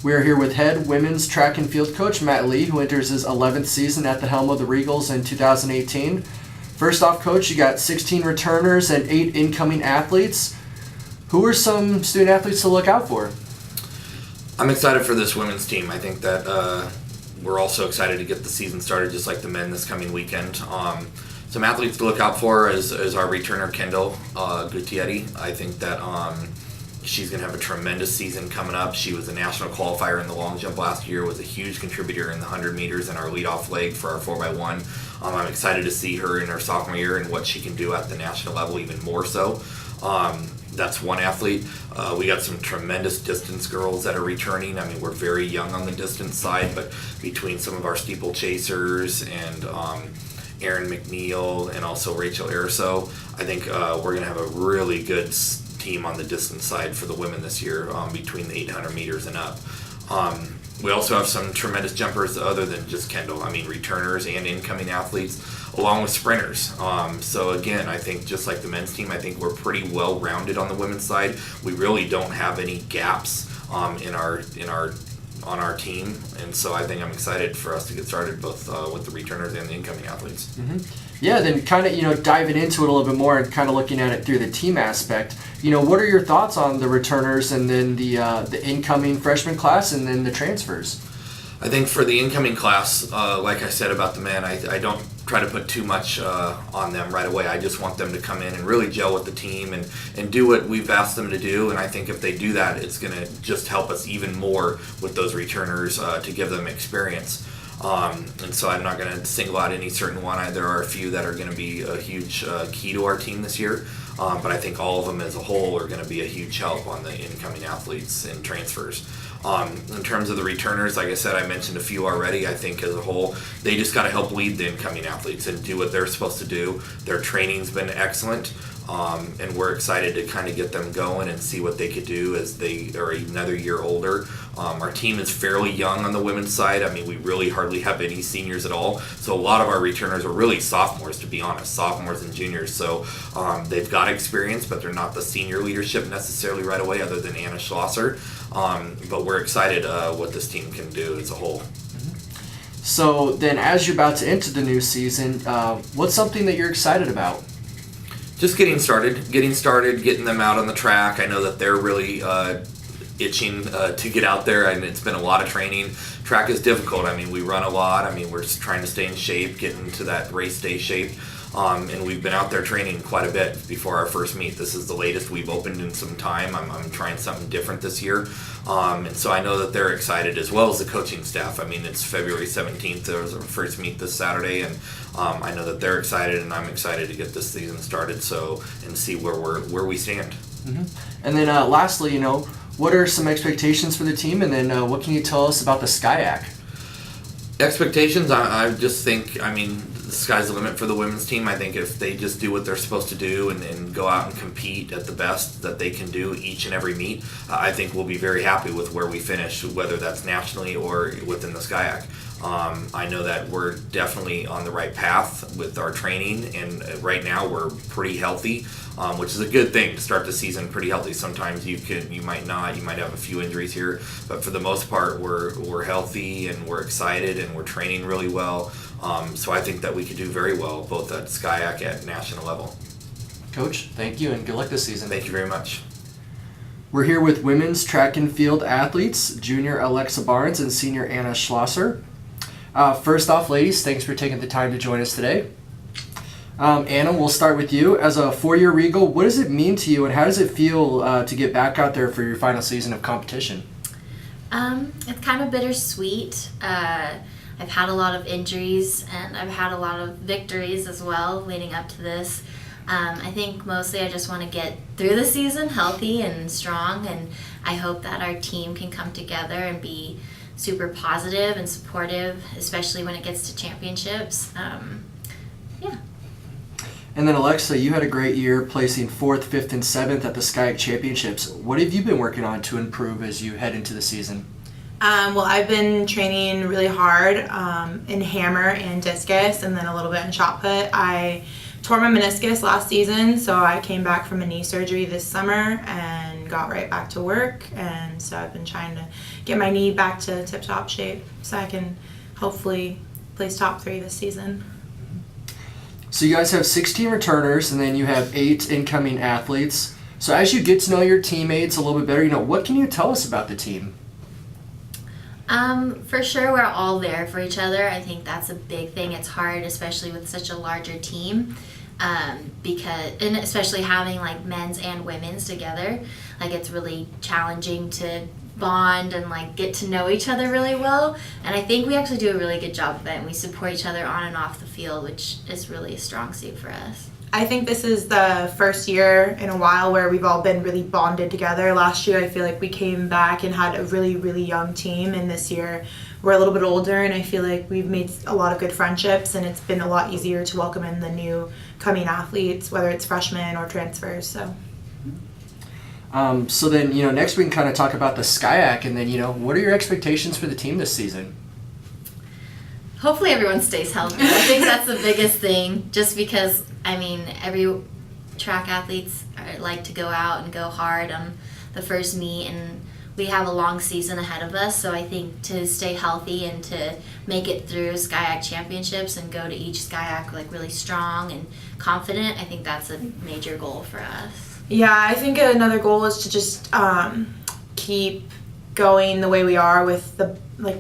We are here with head women's track and field coach Matt Lea, who enters his 11th season at the helm of the Regals in 2018. First off, Coach, you got 16 returners and 8 incoming athletes. Who are some student athletes to look out for? I'm excited for this women's team. I think that we're also excited to get the season started just like the men this coming weekend. Some athletes to look out for is our returner Kendall Gutierrez. I think that she's going to have a tremendous season coming up. She was a national qualifier in the long jump last year, was a huge contributor in the 100 meters and our leadoff leg for our 4x1. I'm excited to see her in her sophomore year and what she can do at the national level even more so. That's one athlete. We got some tremendous distance girls that are returning. I mean, we're very young on the distance side, but between some of our steeple chasers and Erin McNeil and also Rachel Ariso, I think we're going to have a really good team on the distance side for the women this year between the 800 meters and up. We also have some tremendous jumpers other than just Kendall. I mean, returners and incoming athletes, along with sprinters. So again, I think just like the men's team, I think we're pretty well rounded on the women's side. We really don't have any gaps on our team, and so I think I'm excited for us to get started both with the returners and the incoming athletes. Mm-hmm. Yeah, then kind of diving into it a little bit more and kind of looking at it through the team aspect. What are your thoughts on the returners and then the incoming freshman class and then the transfers? I think for the incoming class, like I said about the men, I don't try to put too much on them right away. I just want them to come in and really gel with the team and do what we've asked them to do. And I think if they do that, it's going to just help us even more with those returners to give them experience. And so I'm not going to single out any certain one. There are a few that are going to be a huge key to our team this year. But I think all of them as a whole are going to be a huge help on the incoming athletes and transfers. In terms of the returners, like I said, I mentioned a few already. I think as a whole, they just got to help lead the incoming athletes and do what they're supposed to do. Their training's been excellent, and we're excited to kind of get them going and see what they could do as they are another year older. Our team is fairly young on the women's side. I mean, we really hardly have any seniors at all. So a lot of our returners are really sophomores, to be honest, sophomores and juniors. So they've got experience, but they're not the senior leadership necessarily right away, other than Anna Schlosser. But we're excited what this team can do as a whole. So then as you're about to enter the new season, what's something that you're excited about? Just getting started, getting them out on the track. I know that they're really itching to get out there, and it's been a lot of training. Track is difficult. I mean, we run a lot. I mean, we're trying to stay in shape, get into that race day shape. And we've been out there training quite a bit before our first meet. This is the latest we've opened in some time. I'm trying something different this year. And so I know that they're excited, as well as the coaching staff. I mean, it's February 17th. There was our first meet this Saturday, and I know that they're excited, and I'm excited to get this season started and see where we stand. Mm-hmm. And then lastly, what are some expectations for the team, and then what can you tell us about the SCIAC? Expectations, I just think, the sky's the limit for the women's team. I think if they just do what they're supposed to do and go out and compete at the best that they can do each and every meet, I think we'll be very happy with where we finish, whether that's nationally or within the SCIAC. I know that we're definitely on the right path with our training, and right now we're pretty healthy, which is a good thing to start the season pretty healthy. Sometimes you might not, you might have a few injuries here, but for the most part we're healthy and we're excited and we're training really well. So I think that we could do very well both at SCIAC at national level. Coach, thank you and good luck this season. Thank you very much. We're here with women's track and field athletes, junior Alexa Barnes and senior Anna Schlosser. First off, ladies, thanks for taking the time to join us today. Anna, we'll start with you. As a four-year Regal, what does it mean to you, and how does it feel to get back out there for your final season of competition? It's kind of bittersweet. I've had a lot of injuries, and I've had a lot of victories as well leading up to this. I think mostly I just want to get through the season healthy and strong, and I hope that our team can come together and be super positive and supportive, especially when it gets to championships. Yeah. And then Alexa, you had a great year placing 4th, 5th, and 7th at the SCIAC Championships. What have you been working on to improve as you head into the season? Well, I've been training really hard in hammer and discus, and then a little bit in shot put. I tore my meniscus last season, so I came back from a knee surgery this summer and got right back to work. And so I've been trying to get my knee back to tip-top shape so I can hopefully place top 3 this season. So you guys have 16 returners, and then you have 8 incoming athletes. So as you get to know your teammates a little bit better, what can you tell us about the team? For sure, we're all there for each other. I think that's a big thing. It's hard, especially with such a larger team, and especially having like men's and women's together. Like, it's really challenging to bond and like get to know each other really well. And I think we actually do a really good job of it, and we support each other on and off the field, which is really a strong suit for us. I think this is the first year in a while where we've all been really bonded together. Last year, I feel like we came back and had a really, really young team, and this year we're a little bit older, and I feel like we've made a lot of good friendships, and it's been a lot easier to welcome in the new coming athletes, whether it's freshmen or transfers. So then, next we can kind of talk about the SCIAC, and then, what are your expectations for the team this season? Hopefully everyone stays healthy. I think that's the biggest thing, just because, every track athletes like to go out and go hard on the first meet, and we have a long season ahead of us, so I think to stay healthy and to make it through SCIAC championships and go to each SCIAC like really strong and confident, I think that's a major goal for us. Yeah, I think another goal is to just keep going the way we are with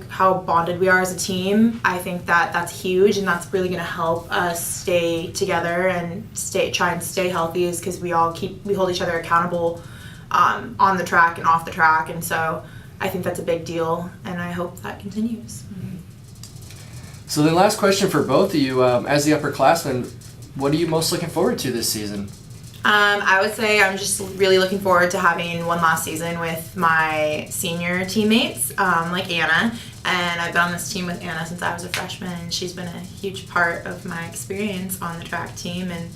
how bonded we are as a team. I think that's huge, and that's really going to help us stay together and try and stay healthy, is because we hold each other accountable on the track and off the track, and so I think that's a big deal, and I hope that continues. So then, last question for both of you, as the upperclassmen, what are you most looking forward to this season? I would say I'm just really looking forward to having one last season with my senior teammates, like Anna. And I've been on this team with Anna since I was a freshman, and she's been a huge part of my experience on the track team and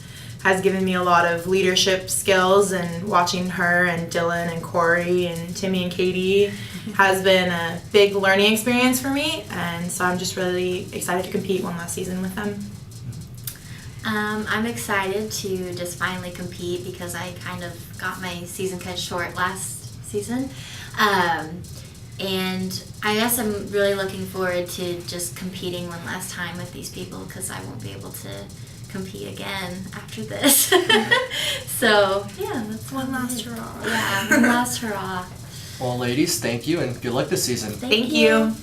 has given me a lot of leadership skills. And watching her and Dylan and Corey and Timmy and Katie has been a big learning experience for me. And so I'm just really excited to compete one last season with them. I'm excited to just finally compete, because I kind of got my season cut short last season. And I guess I'm really looking forward to just competing one last time with these people, because I won't be able to compete again after this. So, yeah, that's One last hurrah. Yeah, one last hurrah. Well, ladies, thank you, and good luck this season. Thank you.